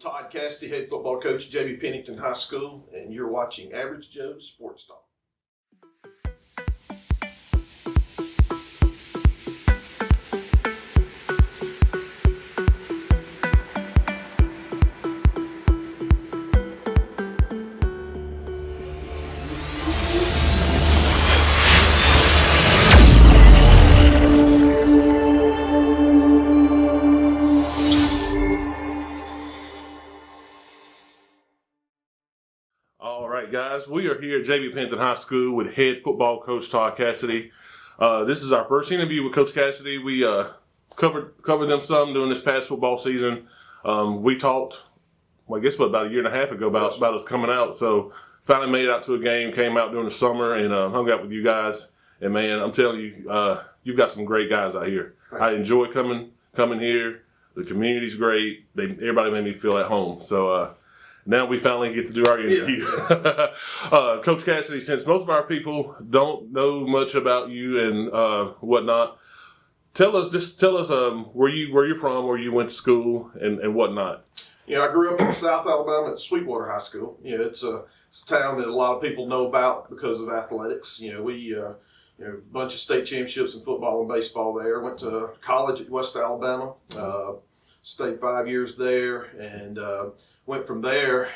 Todd Cassity, head football coach at Pennington High School, and you're watching Average Joe Sports Talk. All right, guys, we are here at Pennington High School with head football coach Todd Cassity. This is our first interview with Coach Cassity. We covered them some during this past football season. We talked, I guess, about a year and a half ago about us coming out. So finally made it out to a game, came out during the summer, and hung out with you guys. And man, I'm telling you, you've got some great guys out here. I enjoy coming here. The community's great. Everybody made me feel at home. So. Now we finally get to do our interview. Coach Cassity, since most of our people don't know much about you and whatnot, tell us where you're from, where you went to school, and whatnot. I grew up in South Alabama at Sweetwater High School. It's a town that a lot of people know about because of athletics. We a bunch of state championships in football and baseball there. Went to college at West Alabama, stayed 5 years there, and went from there.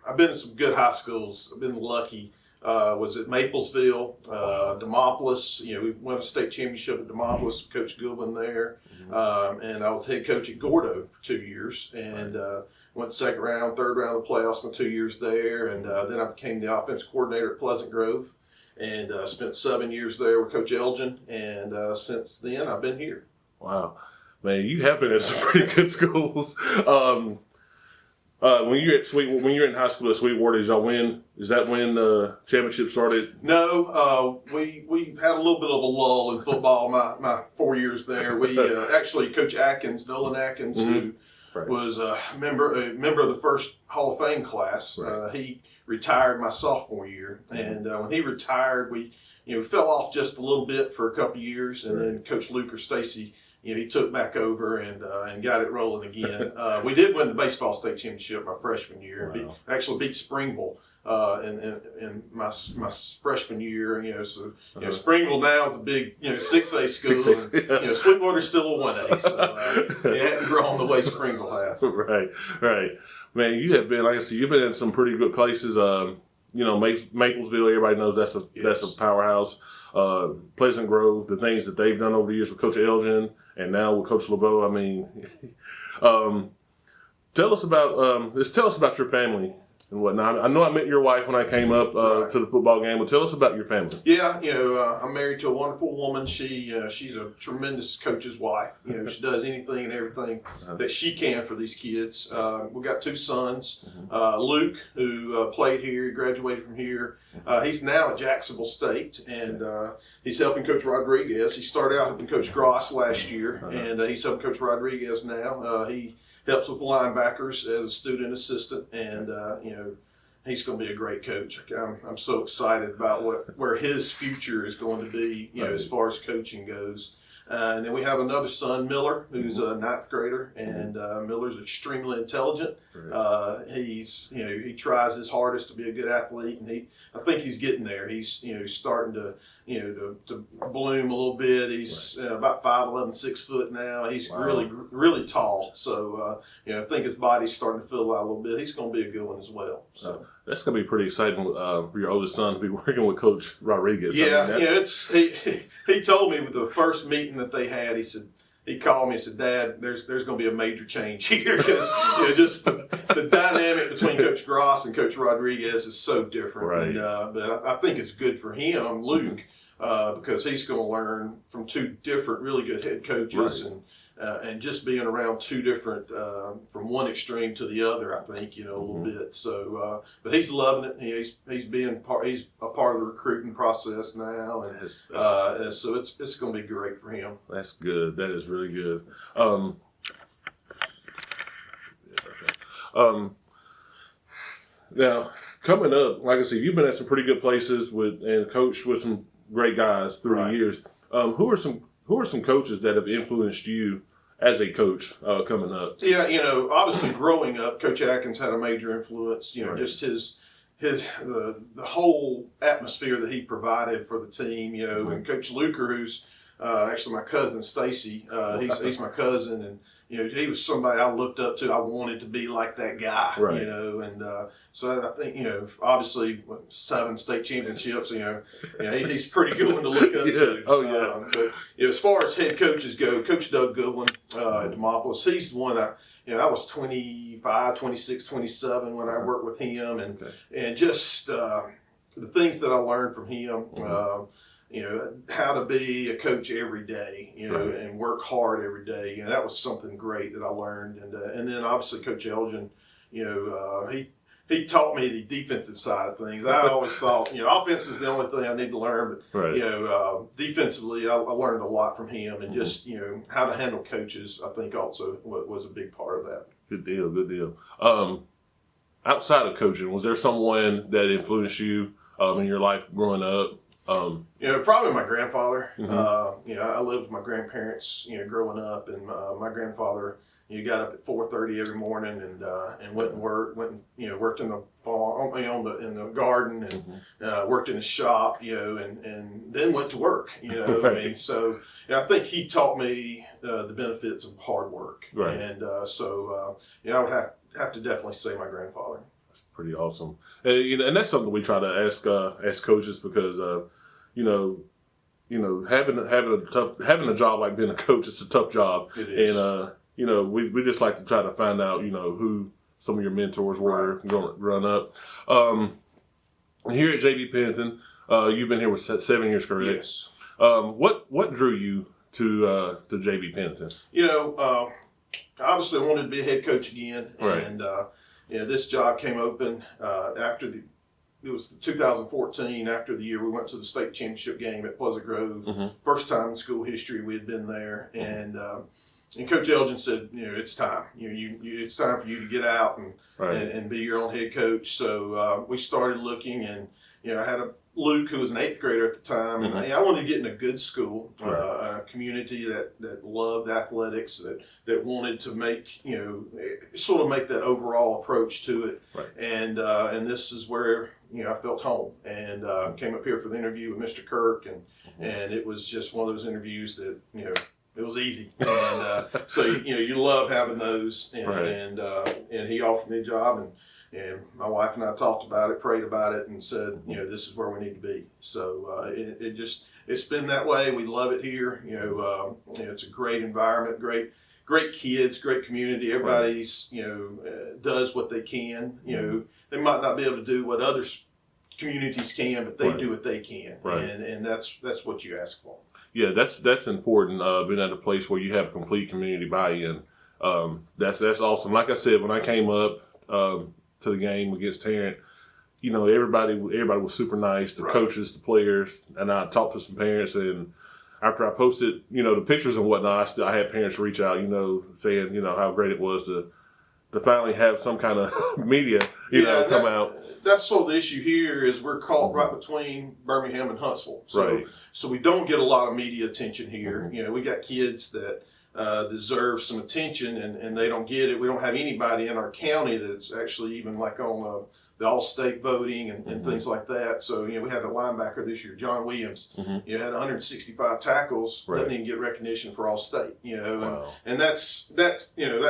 I've been to some good high schools. I've been lucky. Was at Maplesville, Demopolis. We won a state championship at Demopolis. Coach Goodwin there, and I was head coach at Gordo for 2 years, and went second round, third round of the playoffs. My 2 years there, and then I became the offense coordinator at Pleasant Grove, and spent 7 years there with Coach Elgin, and since then I've been here. Wow, man, you have been at some pretty good schools. When you're in high school at Sweetwater, did y'all win? Is that when the championship started? No, we had a little bit of a lull in football my 4 years there. We actually Coach Atkins, Nolan Atkins, who was a member of the first Hall of Fame class. He retired my sophomore year, and when he retired, we fell off just a little bit for a couple of years, and then Coach Luke or Stacy. He took back over and got it rolling again. We did win the baseball state championship my freshman year. Wow. Actually beat Springville in my freshman year. Springville now is a big 6A school. And, Sweetwater's still a 1A, so it hadn't grown the way Springville has. Right. Man, you have been, like I said, you've been in some pretty good places. Maplesville, everybody knows that's a powerhouse. Pleasant Grove, the things that they've done over the years with Coach Elgin and now with Coach LeBeau. I mean, tell us about your family and whatnot. I know I met your wife when I came up to the football game, but tell us about your family. Yeah, I'm married to a wonderful woman. She's a tremendous coach's wife. She does anything and everything that she can for these kids. We've got two sons. Luke, who played here, he graduated from here. He's now at Jacksonville State, and he's helping Coach Rodriguez. He started out helping Coach Gross last year, and he's helping Coach Rodriguez now. He helps with the linebackers as a student assistant, and he's going to be a great coach. I'm so excited about where his future is going to be, as far as coaching goes. And then we have another son, Miller, who's a ninth grader, and Miller's extremely intelligent. He tries his hardest to be a good athlete, and I think he's getting there. He's starting to bloom a little bit. He's about 5'11", 6 foot now. He's really tall. So I think his body's starting to fill out a little bit. He's going to be a good one as well. So that's going to be pretty exciting for your oldest son to be working with Coach Rodriguez. Yeah, he told me with the first meeting that they had, he called me and said, "Dad, there's going to be a major change here because just the dynamic between Coach Gross and Coach Rodriguez is so different." Right. And, but I think it's good for him, Luke, because he's going to learn from two different really good head coaches, and just being around two different from one extreme to the other. I think a little bit. So, but he's loving it. He's a part of the recruiting process now, and so it's going to be great for him. That's good. That is really good. Now coming up, like I said, you've been at some pretty good places and coached with some great guys through the years. Who are some coaches that have influenced you as a coach coming up? Yeah, obviously growing up, Coach Atkins had a major influence. Right. Just the whole atmosphere that he provided for the team. And Coach Luker, who's actually my cousin Stacy, he's my cousin, and he was somebody I looked up to. I wanted to be like that guy. Right. And so I think obviously 7 state championships. He's pretty good one to look up to. Oh yeah. But as far as head coaches go, Coach Doug Goodwin at Demopolis, he's the one I was 25, 26, 27 when I worked with him, and just the things that I learned from him. How to be a coach every day, and work hard every day. That was something great that I learned. And then obviously Coach Elgin, he taught me the defensive side of things. I always thought, offense is the only thing I need to learn, but defensively, I learned a lot from him, and just how to handle coaches. I think also was a big part of that. Good deal. Outside of coaching, was there someone that influenced you in your life growing up? Probably my grandfather. Mm-hmm. I lived with my grandparents, growing up, and my grandfather, got up at 4:30 every morning and went and worked in the farm, in the garden, and worked in the shop, and then went to work. Right. So I think he taught me the benefits of hard work, right. And so I would have to definitely say my grandfather. That's pretty awesome, and that's something we try to ask coaches because having a job like being a coach, it's a tough job. It is. And we just like to try to find out who some of your mentors were growing up. Here at JB Pennington, you've been here with 7 years, correct? Yes. What drew you to JB Pennington? Obviously I wanted to be a head coach again, right. And this job came open it was 2014, after the year we went to the state championship game at Pleasant Grove. Mm-hmm. First time in school history we had been there, and Coach Elgin said, it's time. It's time for you to get out and be your own head coach. So we started looking, and I had Luke, who was an 8th grader at the time, and I wanted to get in a good school, a community that loved athletics, that wanted to make sort of make that overall approach to it, right. And this is where I felt home, and came up here for the interview with Mr. Kirk, and it was just one of those interviews that it was easy, and so you love having those, and right. and he offered me a job, and my wife and I talked about it, prayed about it, and said, this is where we need to be. So it's been that way. We love it here. It's a great environment, great kids, great community. Everybody's does what they can. They might not be able to do what other communities can, but they do what they can, right. and that's what you ask for. Yeah, that's important. Being at a place where you have complete community buy-in, that's awesome. Like I said, when I came up to the game against Tarrant, everybody was super nice. The coaches, the players, and I talked to some parents. And after I posted, the pictures and whatnot, I had parents reach out, saying, how great it was to finally have some kind of media, come out. That's sort of the issue here is we're caught right between Birmingham and Huntsville. So we don't get a lot of media attention here. We got kids that deserve some attention, and they don't get it. We don't have anybody in our county that's actually even like on the all-state voting and things like that. So, we had a linebacker this year, John Williams. Had 165 tackles, didn't even get recognition for all-state. Wow. And that's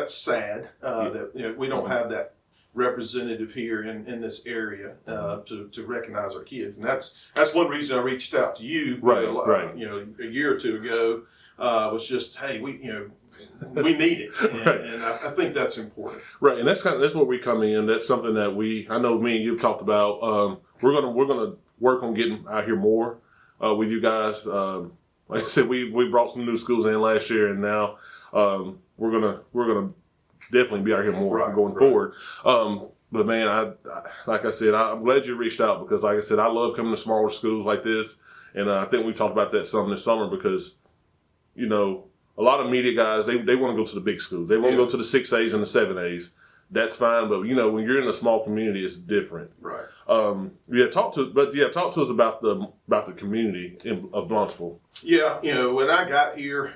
sad that we don't have that representative here in this area to recognize our kids, and that's one reason I reached out to you. A year or two ago. Was just, hey, we need it, and I think that's important. Right, and that's where we come in. That's something that I know me and you've talked about. We're gonna work on getting out here more with you guys. Like I said, we brought some new schools in last year, and now we're gonna definitely be out here more going forward. But man, I like I said, I'm glad you reached out because, like I said, I love coming to smaller schools like this, and I think we talked about that some this summer because. A lot of media guys, they want to go to the big schools. They want to go to the 6As and the 7As. That's fine, but when you're in a small community, it's different. Right. Talk to us about the community of Blancheville. Yeah, when I got here,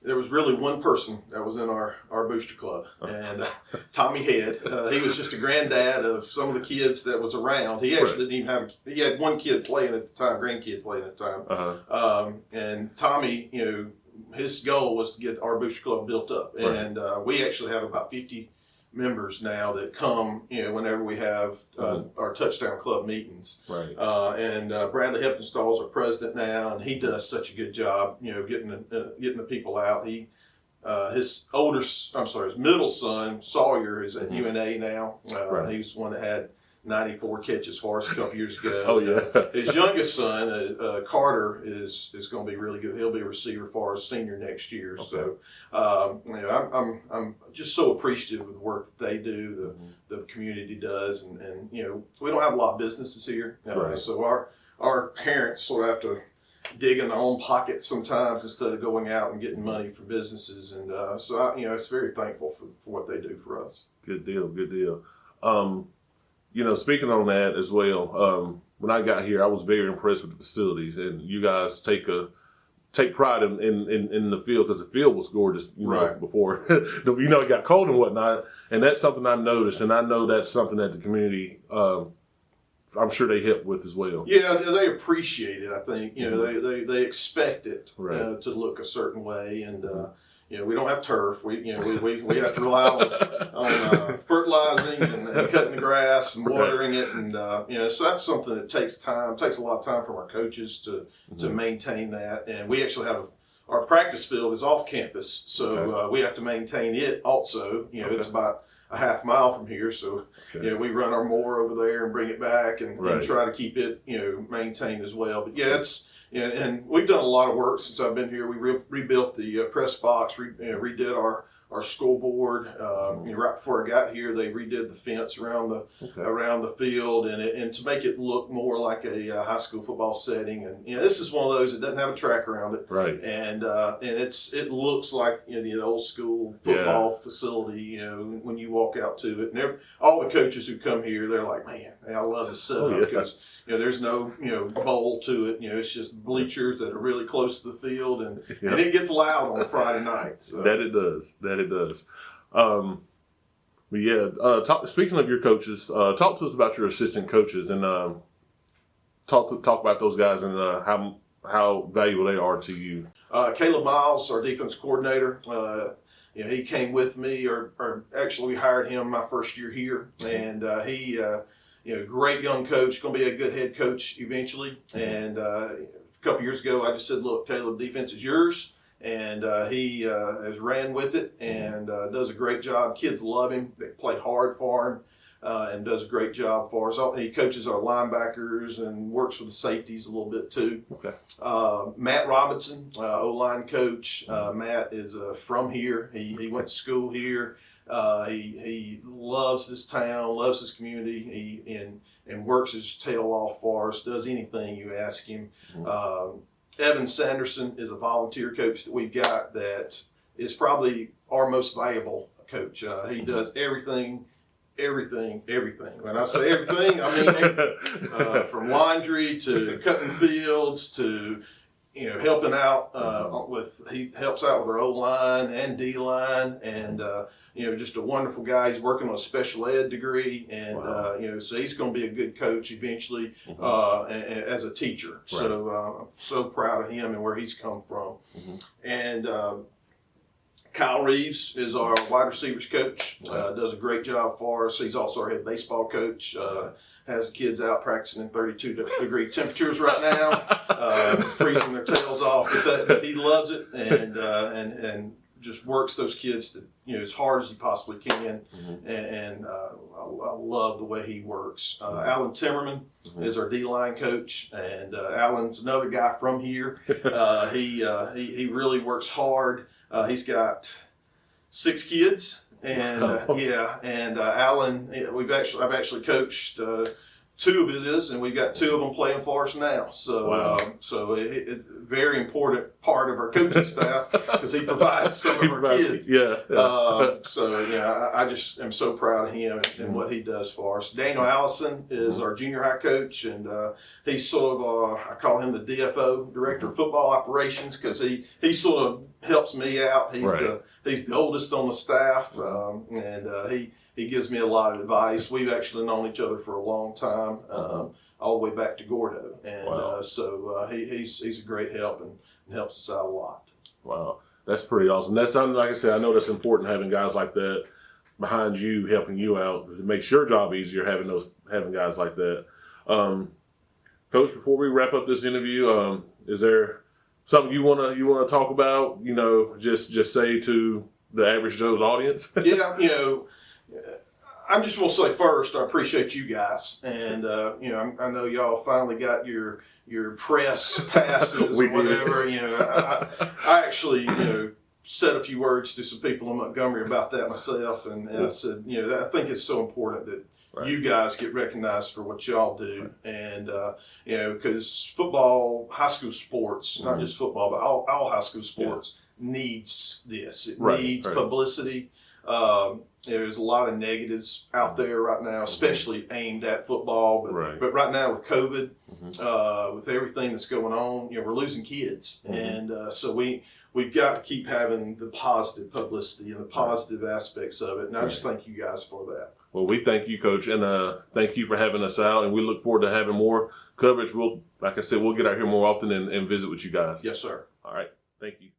there was really one person that was in our booster club, and Tommy Head. He was just a granddad of some of the kids that was around. He actually didn't even have. He had one kid playing at the time, grandkid playing at the time. And Tommy, his goal was to get our booster club built up, and we actually have about 50 members now that come, whenever we have our touchdown club meetings. Right. And Bradley Heppenstall is our president now, and he does such a good job, getting the people out. His middle son Sawyer is at UNA now. He was the one that had 94 catches for us a couple years ago. Oh yeah. His youngest son Carter is going to be really good. He'll be a receiver for us senior next year. Okay. So I'm just so appreciative of the work that they do, the community does, and we don't have a lot of businesses here, so our parents sort of have to dig in their own pockets sometimes instead of going out and getting money from businesses, and so it's very thankful for what they do for us. Good deal. Speaking on that as well, when I got here, I was very impressed with the facilities, and you guys take pride in the field, because the field was gorgeous, before, it got cold and whatnot. And that's something I noticed, and I know that's something that the community, I'm sure they help with as well. Yeah, they appreciate it. I think, they expect it to look a certain way, and we don't have turf. We have to rely on fertilizing and cutting the grass and watering it, and so that's something that takes time. Takes a lot of time from our coaches to maintain that. And we actually have our practice field is off campus, so we have to maintain it also. It's about a half mile from here, so we run our mower over there and bring it back and try to keep it maintained as well. But and we've done a lot of work since I've been here. We rebuilt the press box, redid our scoreboard. Right before I got here, they redid the fence around the field, and to make it look more like a high school football setting. And this is one of those that doesn't have a track around it, and it looks like the old school football facility. When you walk out to it, and all the coaches who come here, they're like, man, I love this setup because there's no bowl to it. It's just bleachers that are really close to the field, and it gets loud on a Friday night. So. That it does. Speaking of your coaches, talk to us about your assistant coaches, and talk about those guys and how valuable they are to you. Caleb Miles, our defense coordinator, he came with me, or actually we hired him my first year here, and he great young coach, going to be a good head coach eventually. And a couple years ago, I just said, look, Caleb, defense is yours. And he has ran with it and does a great job. Kids love him. They play hard for him and does a great job for us. He coaches our linebackers and works with the safeties a little bit too. Okay. Matt Robinson, O-line coach. Matt is from here. He went to school here. He loves this town, loves this community. And works his tail off for us, does anything you ask him. Evan Sanderson is a volunteer coach that we've got that is probably our most valuable coach. He does everything. When I say everything, I mean everything. From laundry to cutting fields to helping out he helps out with our O-line and D-line, and just a wonderful guy. He's working on a special ed degree, and so he's going to be a good coach eventually as a teacher. Right. So I'm so proud of him and where he's come from. And Kyle Reeves is our wide receivers coach. Does a great job for us. He's also our head baseball coach. Has the kids out practicing in 32-degree temperatures right now, freezing their tails off. But he loves it, and just works those kids to, as hard as he possibly can. And I love the way he works. Alan Timmerman is our D-line coach, and Alan's another guy from here. He really works hard. He's got 6 kids. And and Alan, I've actually coached two of his, and we've got two of them playing for us now. So, wow. So it's a very important part of our coaching staff because he provides some of our kids. Yeah. So, I just am so proud of him and what he does for us. Daniel Allison is our junior high coach, and he's sort of, I call him the DFO, Director of Football Operations, because he sort of helps me out. He's the oldest on the staff, and he gives me a lot of advice. We've actually known each other for a long time, all the way back to Gordo, and so he's a great help and helps us out a lot. Wow, that's pretty awesome. That's like I said, I know that's important having guys like that behind you helping you out because it makes your job easier having guys like that. Coach, before we wrap up this interview, is there something you wanna talk about? Just say to the average Joe's audience. Yeah, I'm just going to say first, I appreciate you guys, and I know y'all finally got your press passes or whatever. I actually said a few words to some people in Montgomery about that myself, and I said I think it's so important that you guys get recognized for what y'all do, and because football, high school sports, not just football, but all high school sports needs this. It needs publicity. There's a lot of negatives out there right now, especially aimed at football. But right now with COVID, with everything that's going on, we're losing kids, and so we've got to keep having the positive publicity and the positive aspects of it. And I just thank you guys for that. Well, we thank you, Coach, and thank you for having us out. And we look forward to having more coverage. Like I said, we'll get out here more often and visit with you guys. Yes, sir. All right. Thank you.